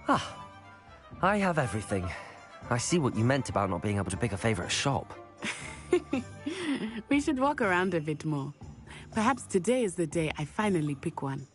Ah, I have everything. I see what you meant about not being able to pick a favorite shop. We should walk around a bit more. Perhaps today is the day I finally pick one.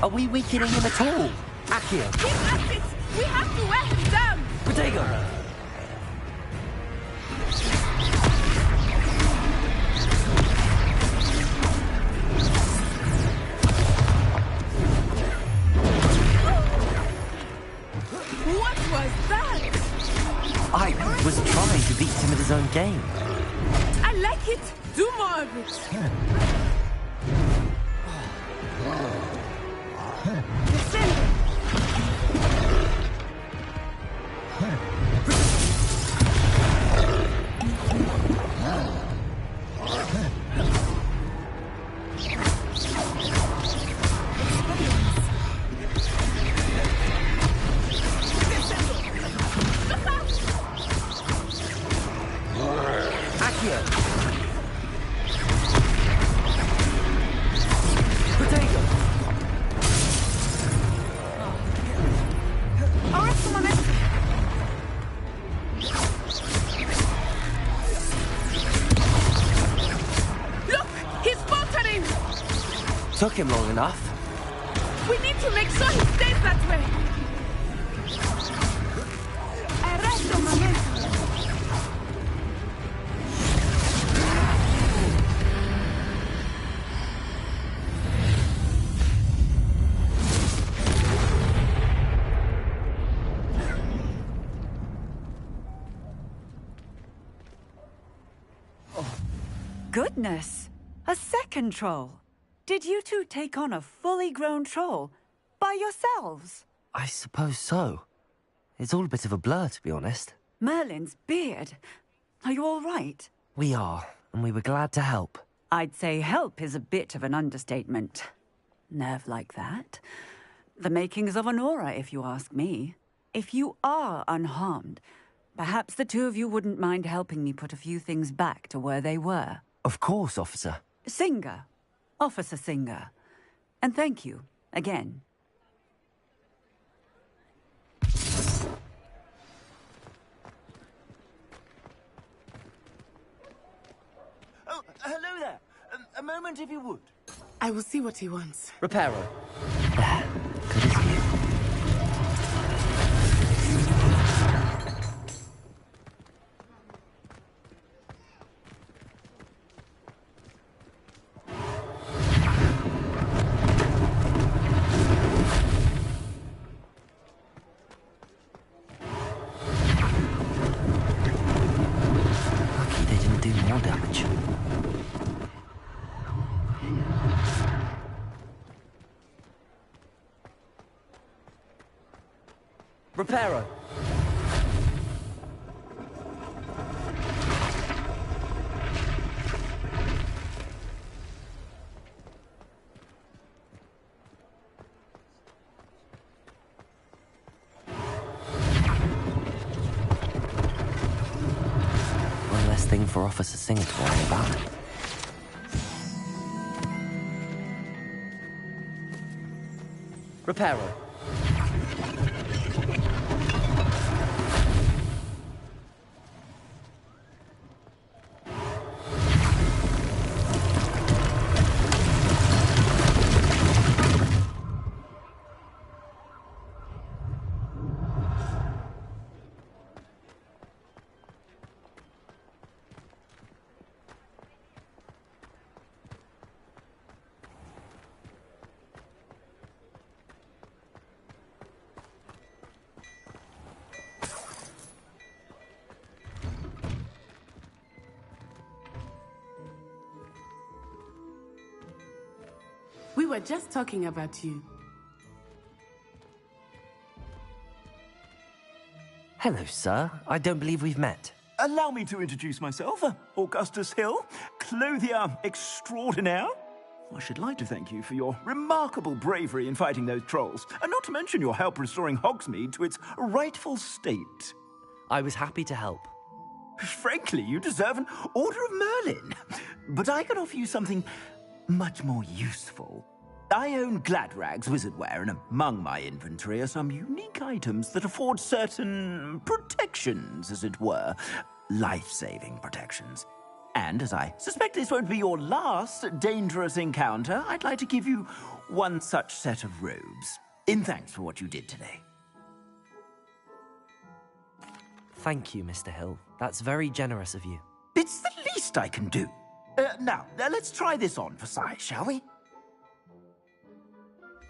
Are we weakening him at all? Accio! Keep at it! We have to wear him down! Protego! What was that? I was trying to beat him at his own game. I like it! Do more of it! Took him long enough. We need to make sure he stays that way. Arresto momento. Goodness! A second troll! Did you two take on a fully grown troll by yourselves? I suppose so. It's all a bit of a blur, to be honest. Merlin's beard. Are you all right? We are, and we were glad to help. I'd say help is a bit of an understatement. Nerve like that. The makings of an aura, if you ask me. If you are unharmed, perhaps the two of you wouldn't mind helping me put a few things back to where they were. Of course, officer. Singer. Officer Singer. And thank you, again. moment if you would. I will see what he wants. Reparo. There. Good as you. Lucky they didn't do more damage. Reparo. One less thing for Officer Singer to worry about. Reparo. We were just talking about you. Hello, sir. I don't believe we've met. Allow me to introduce myself, Augustus Hill, clothier extraordinaire. I should like to thank you for your remarkable bravery in fighting those trolls, and not to mention your help restoring Hogsmeade to its rightful state. I was happy to help. Frankly, you deserve an Order of Merlin. But I can offer you something much more useful. I own Gladrag's wizardware, and among my inventory are some unique items that afford certain protections, as it were. Life-saving protections. And as I suspect this won't be your last dangerous encounter, I'd like to give you one such set of robes, in thanks for what you did today. Thank you, Mr. Hill. That's very generous of you. It's the least I can do. Now, let's try this on for size, shall we?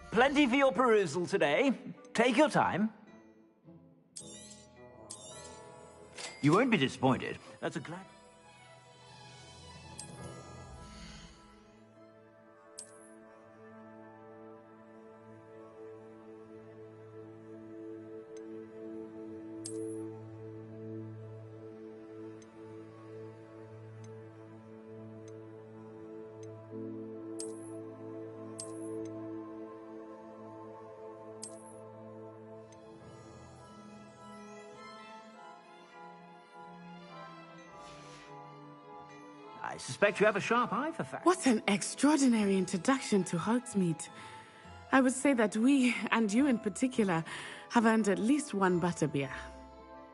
Plenty for your perusal today. Take your time. You won't be disappointed. That's a glad... I suspect you have a sharp eye for facts. What an extraordinary introduction to Hogsmeade. I would say that we, and you in particular, have earned at least one butterbeer.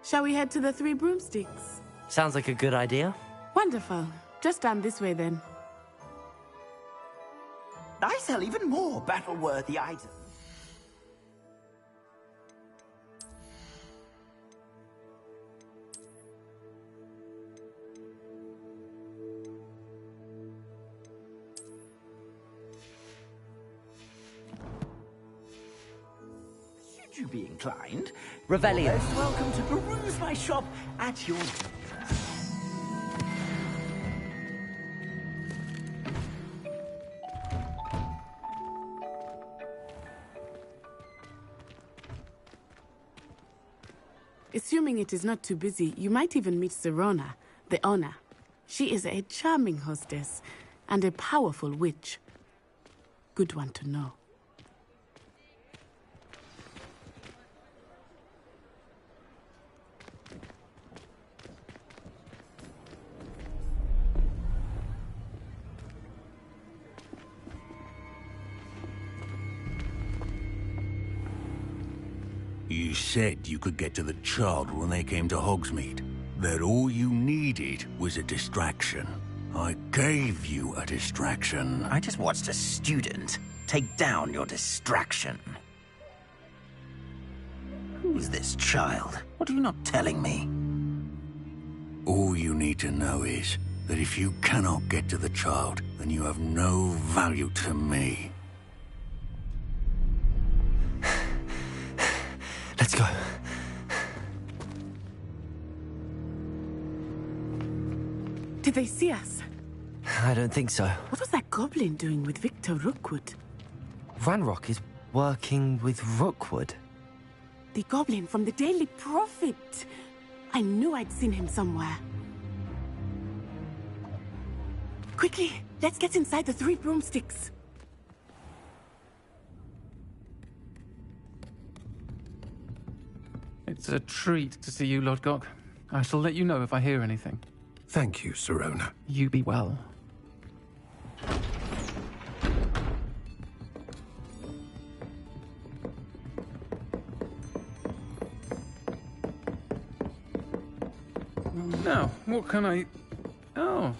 Shall we head to the Three Broomsticks? Sounds like a good idea. Wonderful. Just down this way then. I sell even more battle-worthy items. Should you be inclined, Revelio. you're most welcome to peruse my shop at your leisure. Assuming it is not too busy, you might even meet Serona, the owner. She is a charming hostess and a powerful witch. Good one to know. You said you could get to the child when they came to Hogsmeade. That all you needed was a distraction. I gave you a distraction. I just watched a student take down your distraction. Who's this child? What are you not telling me? All you need to know is that if you cannot get to the child, then you have no value to me. Let's go. Did they see us? I don't think so. What was that goblin doing with Victor Rookwood? Ranrock is working with Rookwood. The goblin from the Daily Prophet. I knew I'd seen him somewhere. Quickly, let's get inside the 3 broomsticks. It's a treat to see you, Lodgok. I shall let you know if I hear anything. Thank you, Sirona. You be well. Now, what can I... Oh,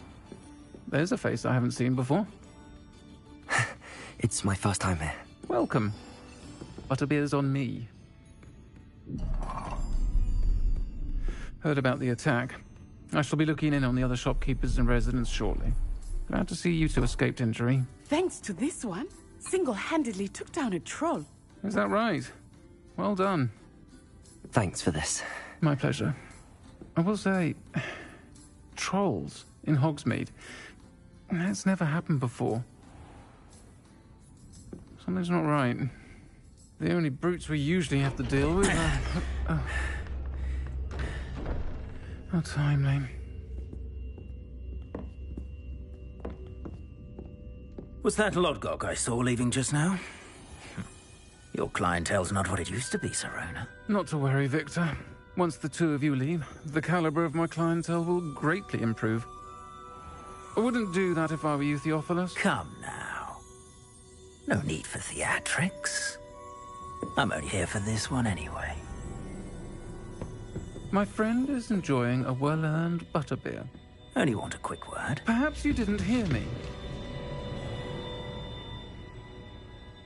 there's a face I haven't seen before. It's my first time here. Welcome. Butterbeer's on me. Heard about the attack. I shall be looking in on the other shopkeepers and residents shortly. Glad to see you two escaped injury. Thanks to this one, single-handedly took down a troll. Is that right? Well done. Thanks for this. My pleasure. I will say, trolls in Hogsmeade. That's never happened before. Something's not right. The only brutes we usually have to deal with are... How timely. Was that Lodgok I saw leaving just now? Your clientele's not what it used to be, Sirona. Not to worry, Victor. Once the two of you leave, the caliber of my clientele will greatly improve. I wouldn't do that if I were you, Theophilus. Come now. No need for theatrics. I'm only here for this one anyway. My friend is enjoying a well-earned butterbeer. Only want a quick word. Perhaps you didn't hear me.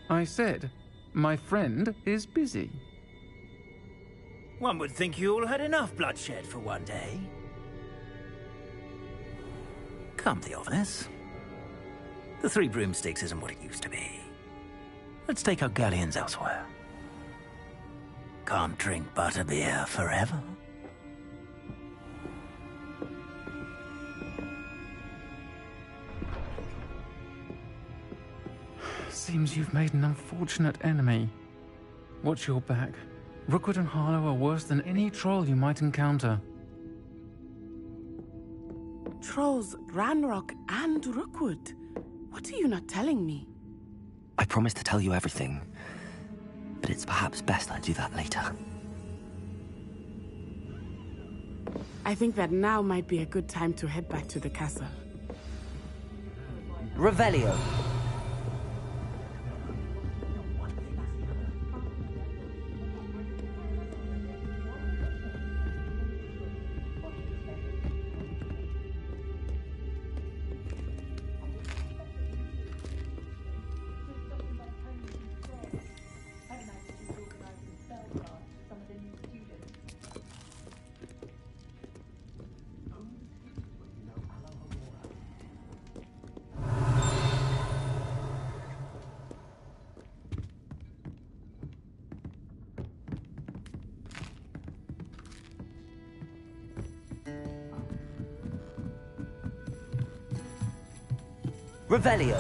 I said, my friend is busy. One would think you all had enough bloodshed for one day. Come, Theophilus. The 3 broomsticks isn't what it used to be. Let's take our galleons elsewhere. Can't drink butterbeer forever. Seems you've made an unfortunate enemy. Watch your back. Rookwood and Harlow are worse than any troll you might encounter. Trolls, Ranrock, and Rookwood. What are you not telling me? I promise to tell you everything, but it's perhaps best I do that later. I think that now might be a good time to head back to the castle. Revelio. Revelio.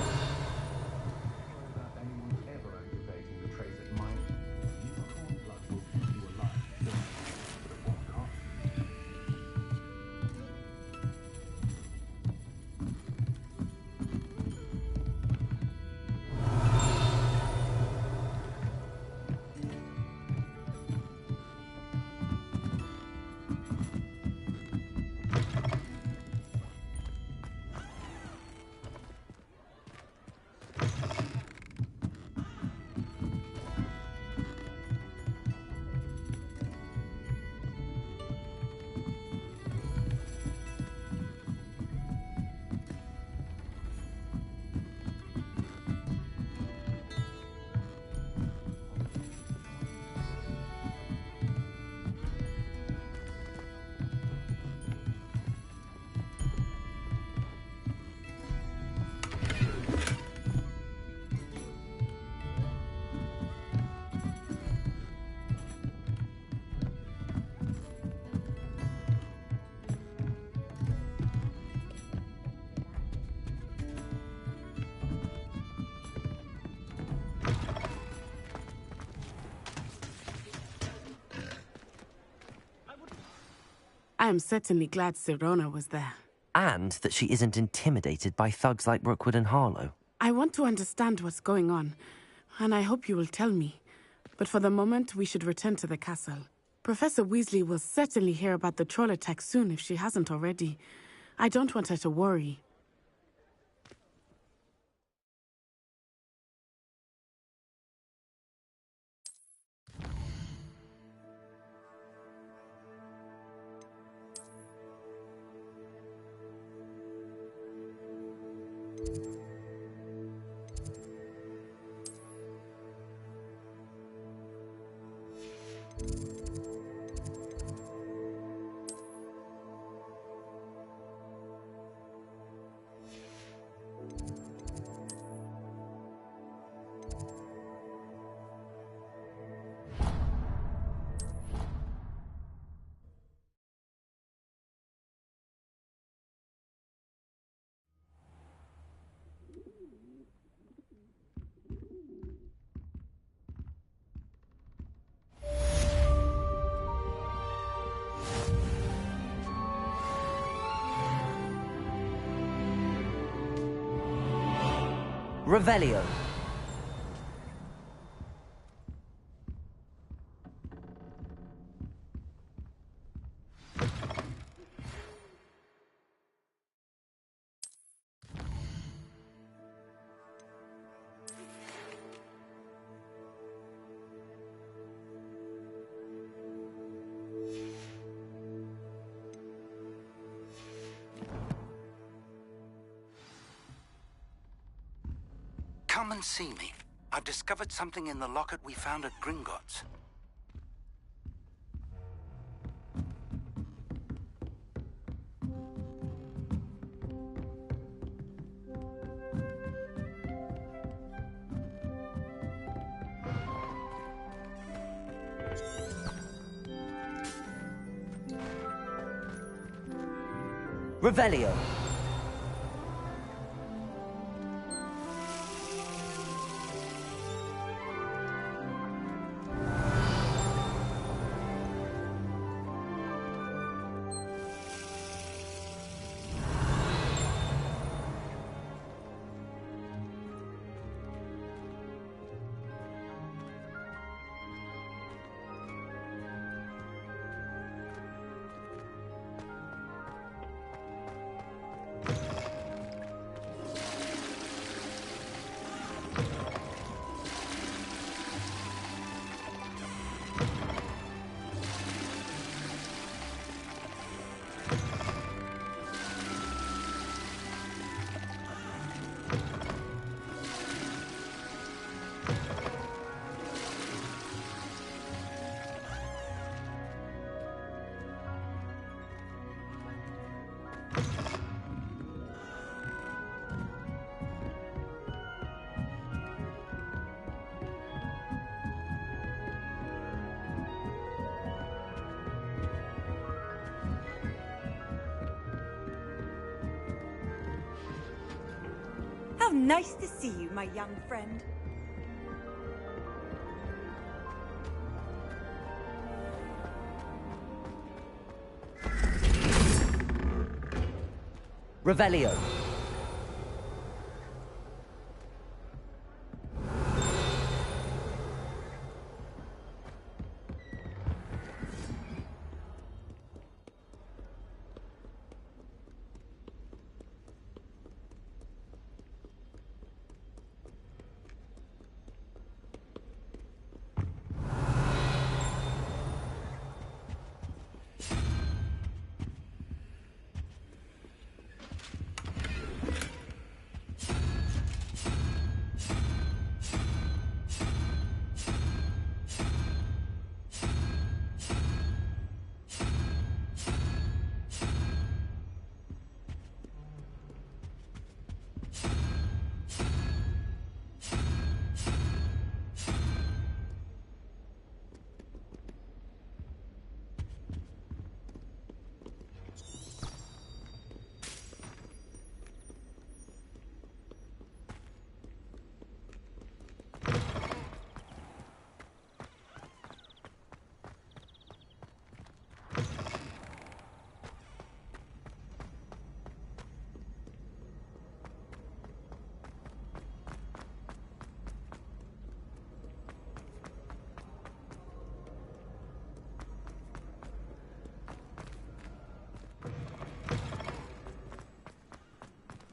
I am certainly glad Sirona was there. And that she isn't intimidated by thugs like Rookwood and Harlow. I want to understand what's going on, and I hope you will tell me. But for the moment, we should return to the castle. Professor Weasley will certainly hear about the troll attack soon if she hasn't already. I don't want her to worry. Revelio. Come and see me. I've discovered something in the locket we found at Gringotts. Revelio. How nice to see you, my young friend. Revelio.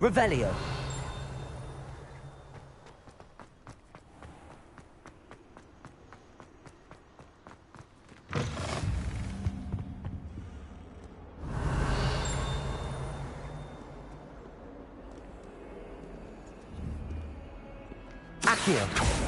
Revelio. Accio.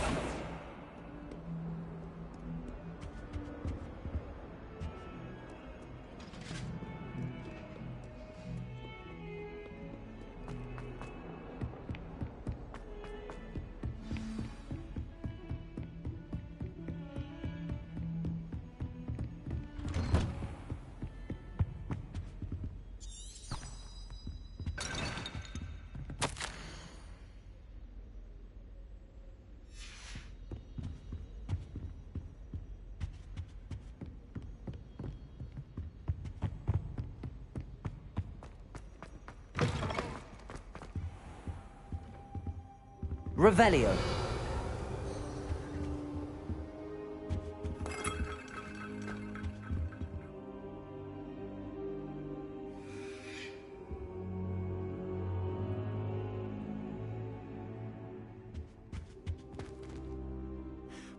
Revelio.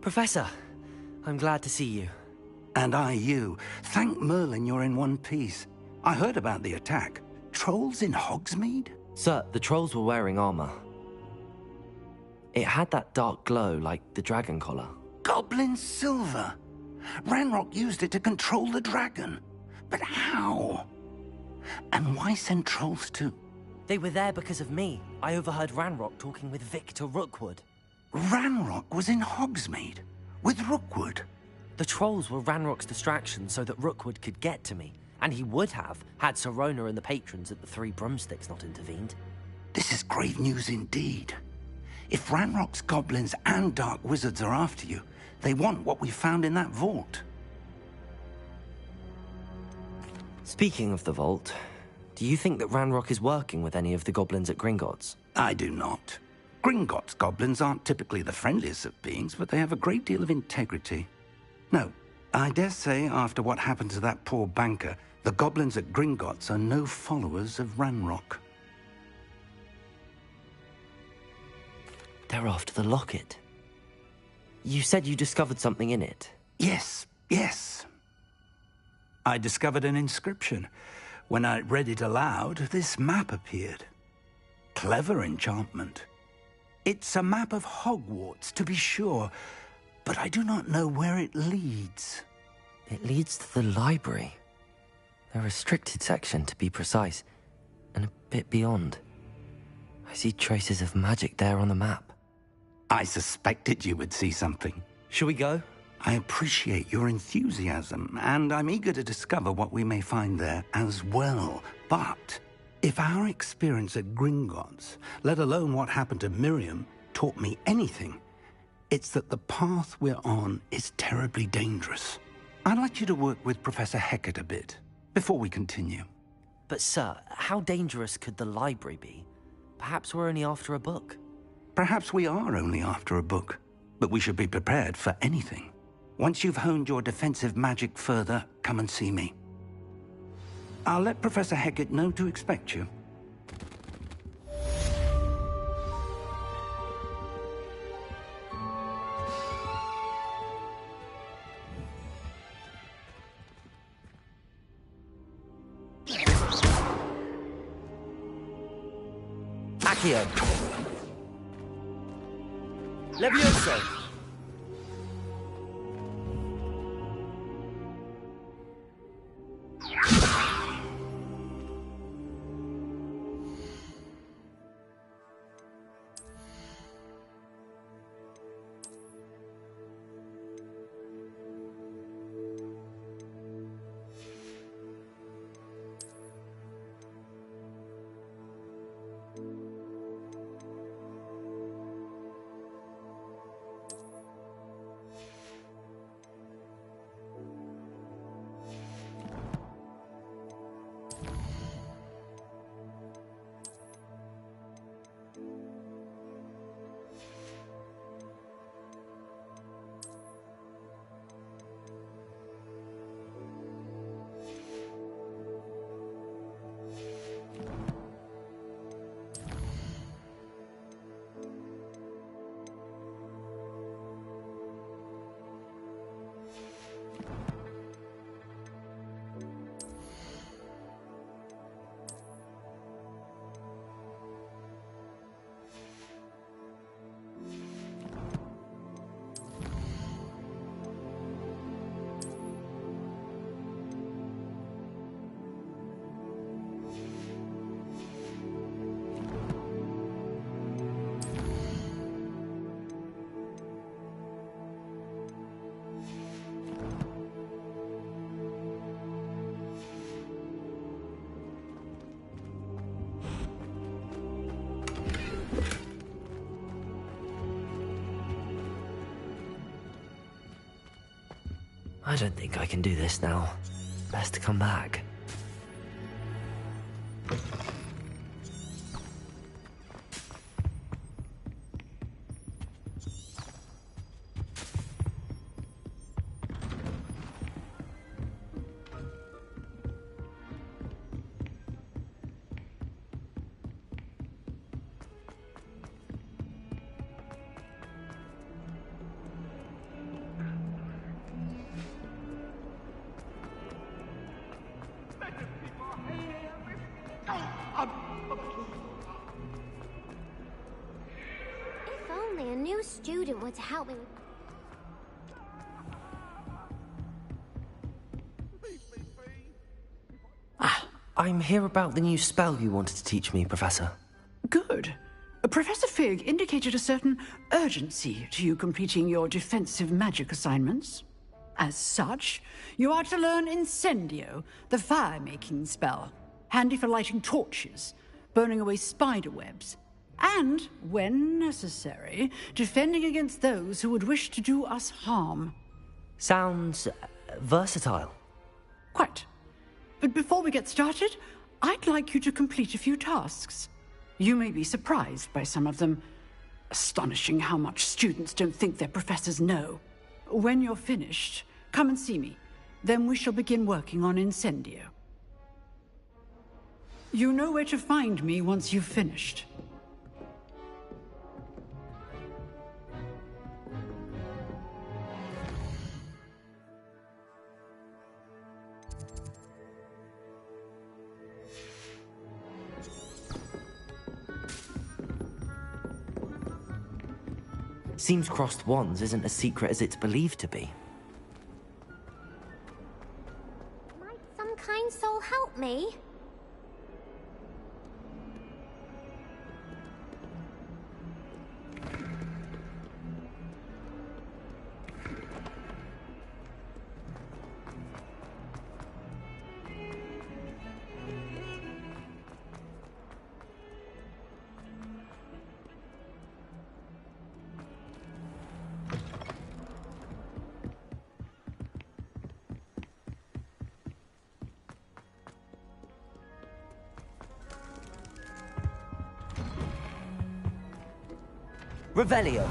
Professor, I'm glad to see you. And I you. Thank Merlin you're in one piece. I heard about the attack. Trolls in Hogsmeade? Sir, the trolls were wearing armor. It had that dark glow like the dragon collar. Goblin silver. Ranrock used it to control the dragon. But how? And why send trolls too? They were there because of me. I overheard Ranrock talking with Victor Rookwood. Ranrock was in Hogsmeade with Rookwood. The trolls were Ranrock's distraction so that Rookwood could get to me. And he would have, had Sirona and the patrons at the Three Broomsticks not intervened. This is grave news indeed. If Ranrock's goblins and dark wizards are after you, they want what we found in that vault. Speaking of the vault, do you think that Ranrock is working with any of the goblins at Gringotts? I do not. Gringotts goblins aren't typically the friendliest of beings, but they have a great deal of integrity. No, I dare say after what happened to that poor banker, the goblins at Gringotts are no followers of Ranrock. They're after the locket. You said you discovered something in it. Yes. I discovered an inscription. When I read it aloud, this map appeared. Clever enchantment. It's a map of Hogwarts, to be sure, but I do not know where it leads. It leads to the library. The restricted section, to be precise, and a bit beyond. I see traces of magic there on the map. I suspected you would see something. Shall we go? I appreciate your enthusiasm, and I'm eager to discover what we may find there as well. But if our experience at Gringotts, let alone what happened to Miriam, taught me anything, it's that the path we're on is terribly dangerous. I'd like you to work with Professor Hecat a bit before we continue. But sir, how dangerous could the library be? Perhaps we're only after a book. Perhaps we are only after a book, but we should be prepared for anything. Once you've honed your defensive magic further, come and see me. I'll let Professor Hecat know to expect you. Accio. Levioso. I don't think I can do this now. Best to come back. If only a new student were to help me with... I'm here about the new spell you wanted to teach me, Professor. Good. Professor Fig indicated a certain urgency to you completing your defensive magic assignments. As such, you are to learn Incendio, the fire-making spell, handy for lighting torches, burning away spider webs, and, when necessary, defending against those who would wish to do us harm. Sounds versatile. Quite. But before we get started, I'd like you to complete a few tasks. You may be surprised by some of them. Astonishing how much students don't think their professors know. When you're finished, come and see me. Then we shall begin working on Incendio. You know where to find me once you've finished. Seems crossed wands isn't as secret as it's believed to be. Might some kind soul help me? Revelio.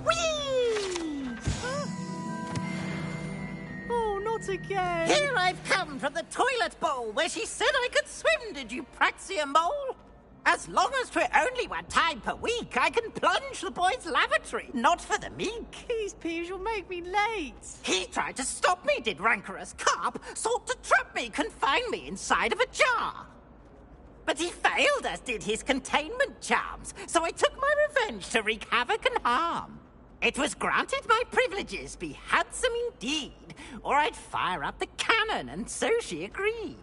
Whee! Oh, not again! Here I've come from the toilet bowl where she said I could swim, did you praxia mole? As long as 'twere only one time per week, I can plunge the boy's lavatory, not for the meek. These peeves will make me late. He tried to stop me, did rancorous carp, sought to trap me, confine me inside of a jar. But he failed, as did his containment charms, so I took my revenge to wreak havoc and harm. It was granted my privileges be handsome indeed, or I'd fire up the cannon, and so she agreed.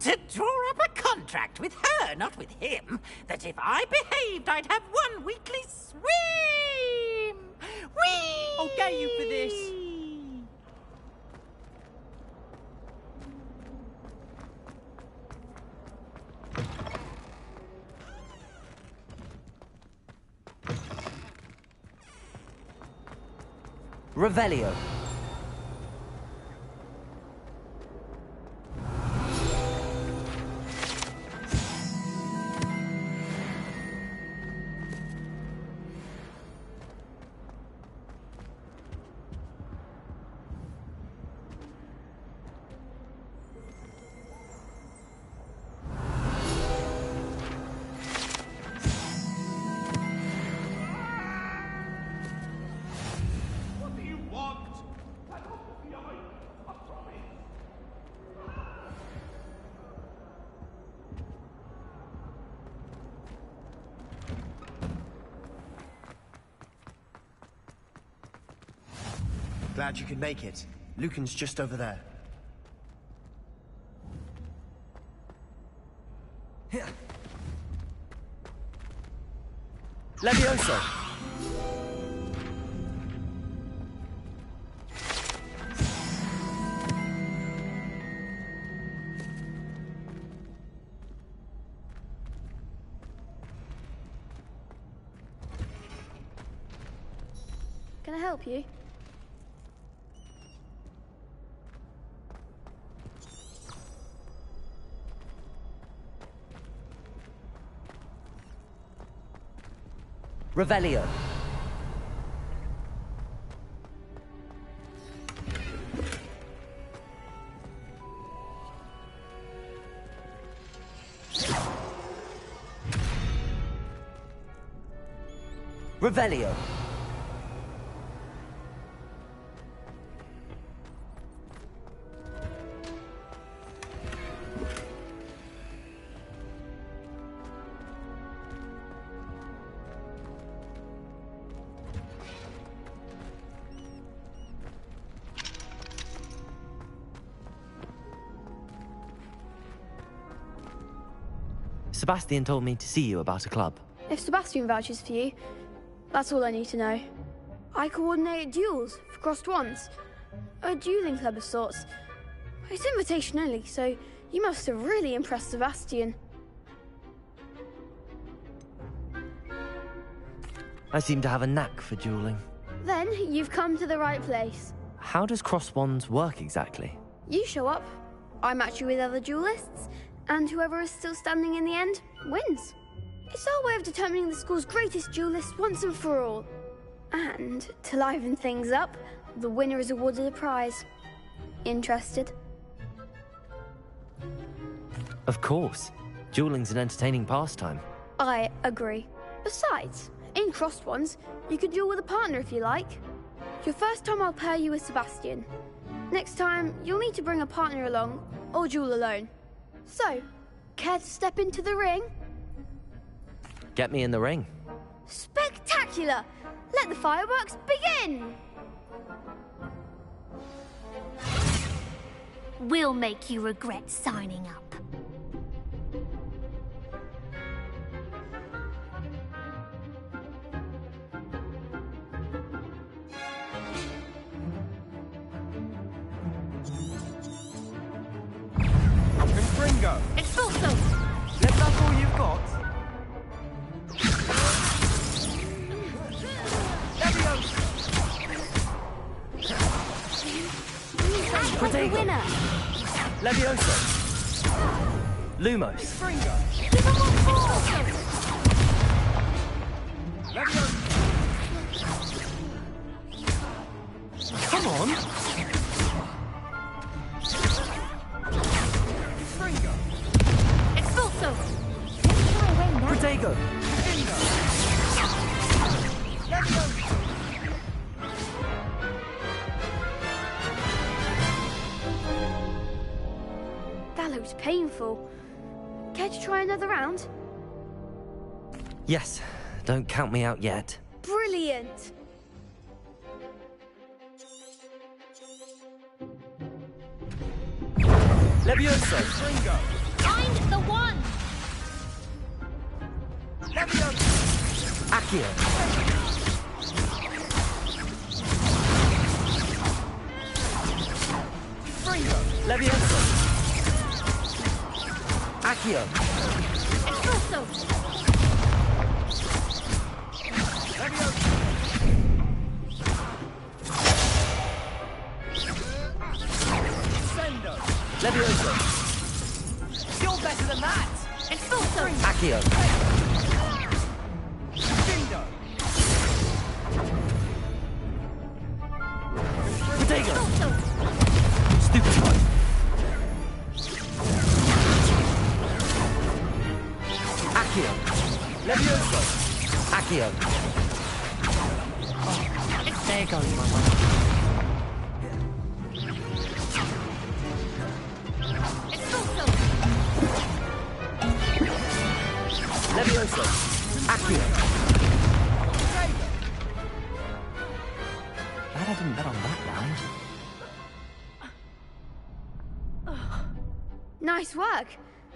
To draw up a contract with her, not with him, that if I behaved, I'd have one weekly swim! Whee! I'll get you for this. Revelio. Glad you could make it. Lucan's just over there. Levioso! Can I help you? Revelio. Revelio. Sebastian told me to see you about a club. If Sebastian vouches for you, that's all I need to know. I coordinate duels for crossed wands. A dueling club of sorts. It's invitation only, so you must have really impressed Sebastian. I seem to have a knack for dueling. Then you've come to the right place. How does crossed wands work exactly? You show up, I match you with other duelists, and whoever is still standing in the end wins. It's our way of determining the school's greatest duelist once and for all. And to liven things up, the winner is awarded a prize. Interested? Of course. Dueling's an entertaining pastime. I agree. Besides, in crossed ones, you could duel with a partner if you like. Your first time I'll pair you with Sebastian. Next time, you'll need to bring a partner along, or duel alone. So, care to step into the ring? Get me in the ring. Spectacular! Let the fireworks begin! We'll make you regret signing up. Confringo! Expulso! If that's all you've got. Protego. Winner! Levioso. Lumos. Confringo! Give him one more! Levioso! Come on. Confringo! Expulso! Protego. Levioso! That looks painful. Care to try another round? Yes. Don't count me out yet. Brilliant! Levioso. Confringo! Find the one! Levioso! Accio. Confringo! Levioso. Accio. Expulso! Levioso! Sendo! Levioso. You're better than that! Expulso! Accio. Dindo! Protego. Expulso! Stupefy. Accio. Levioso. Accio. There goes my one. Expulso! Levioso. Accio. Glad I didn't bet on that round. Nice work.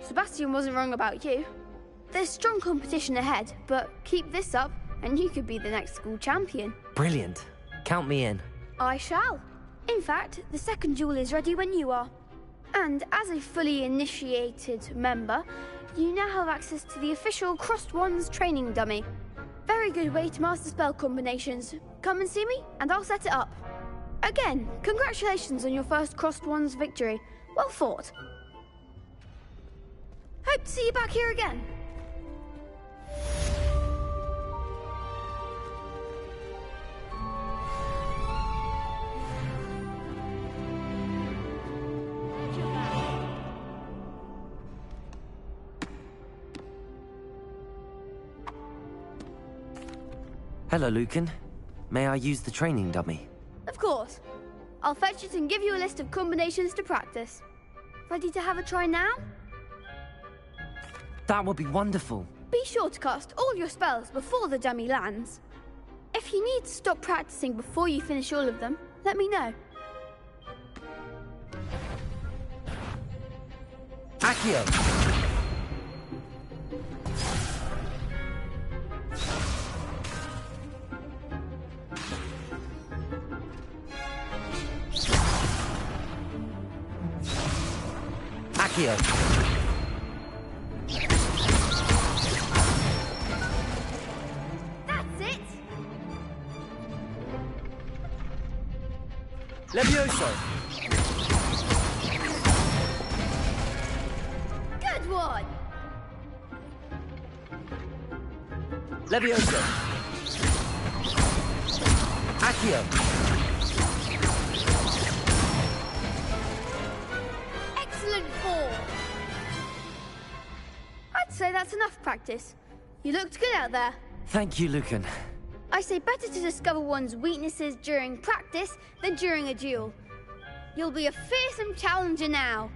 Sebastian wasn't wrong about you. There's strong competition ahead, but keep this up and you could be the next school champion. Brilliant. Count me in. I shall. In fact, the second duel is ready when you are. And as a fully initiated member, you now have access to the official Crossed Wands training dummy. Very good way to master spell combinations. Come and see me, and I'll set it up. Again, congratulations on your first Crossed Wands victory. Well fought. Hope to see you back here again. Hello, Lucan. May I use the training dummy? Of course. I'll fetch it and give you a list of combinations to practice. Ready to have a try now? That would be wonderful. Be sure to cast all your spells before the dummy lands. If you need to stop practicing before you finish all of them, let me know. Accio! Accio! That's it! Levioso! Good one! Levioso! Accio! Excellent ball! I'd say that's enough practice. You looked good out there. Thank you, Lucan. I say better to discover one's weaknesses during practice than during a duel. You'll be a fearsome challenger now.